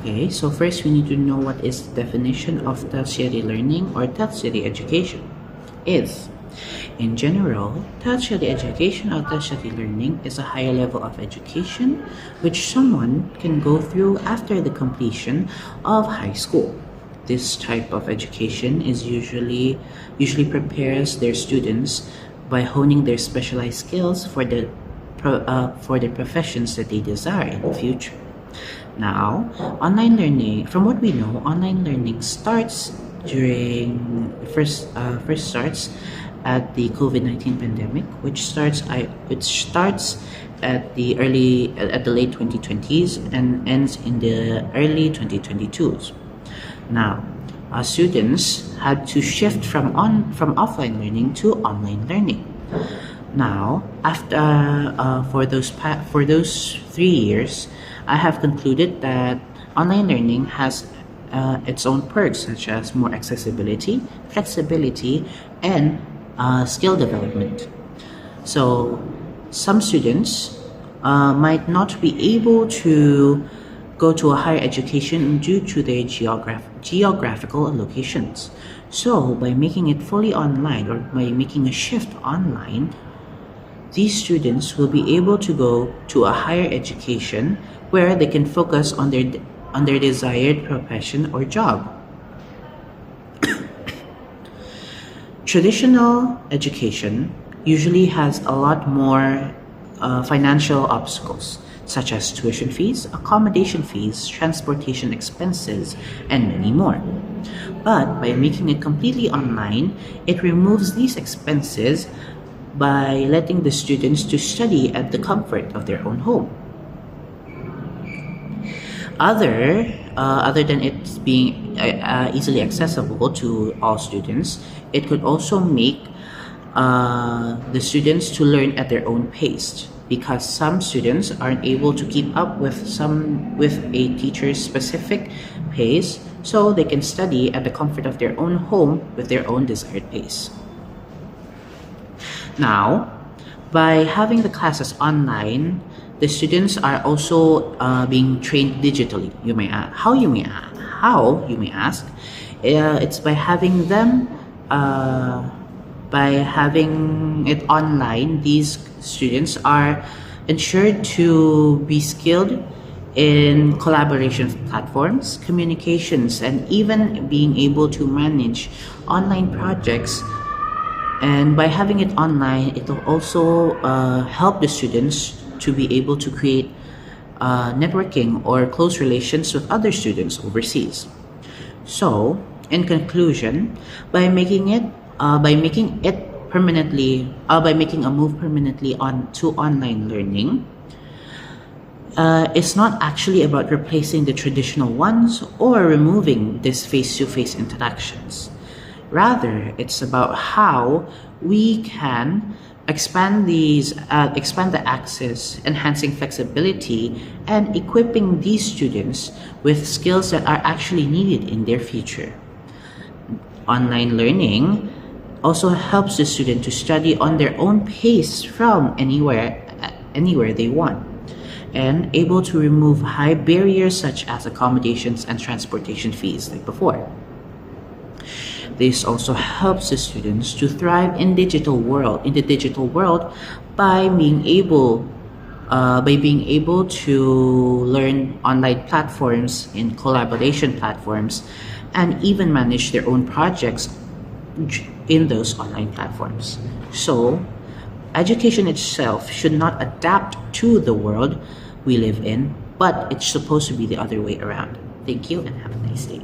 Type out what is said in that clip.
Okay, so first we need to know what is the definition of tertiary learning or tertiary education is. In general, tertiary education or tertiary learning is a higher level of education which someone can go through after the completion of high school. This type of education is usually prepares their students by honing their specialized skills for the professions that they desire in the future. Now, online learning, from what we know, online learning starts first starts at the COVID-19 pandemic, which starts at the late 2020s and ends in the early 2022s. Now, students had to shift from offline learning to online learning. Now, after for those 3 years, I have concluded that online learning has its own perks, such as more accessibility, flexibility, and skill development. So, some students might not be able to go to a higher education due to their geographical locations. So, by making it fully online or by making a shift online, these students will be able to go to a higher education where they can focus on their desired profession or job. Traditional education usually has a lot more financial obstacles, such as tuition fees, accommodation fees, transportation expenses, and many more. But by making it completely online, it removes these expenses by letting the students to study at the comfort of their own home. Other than it being easily accessible to all students, it could also make the students to learn at their own pace, because some students aren't able to keep up with a teacher's specific pace, so they can study at the comfort of their own home with their own desired pace. Now, by having the classes online, the students are also being trained digitally. You may ask, how you may ask? It's by having them by having it online. These students are ensured to be skilled in collaboration platforms, communications, and even being able to manage online projects. And by having it online, it will also help the students to be able to create networking or close relations with other students overseas. So, in conclusion, by making a move permanently to online learning, it's not actually about replacing the traditional ones or removing these face-to-face interactions. Rather, it's about how we can expand the access, enhancing flexibility, and equipping these students with skills that are actually needed in their future. Online learning also helps the student to study on their own pace from anywhere they want, and able to remove high barriers such as accommodations and transportation fees like before. This also helps the students to thrive in the digital world by being able to learn online platforms, in collaboration platforms, and even manage their own projects in those online platforms. So, education itself should not adapt to the world we live in, but it's supposed to be the other way around. Thank you and have a nice day.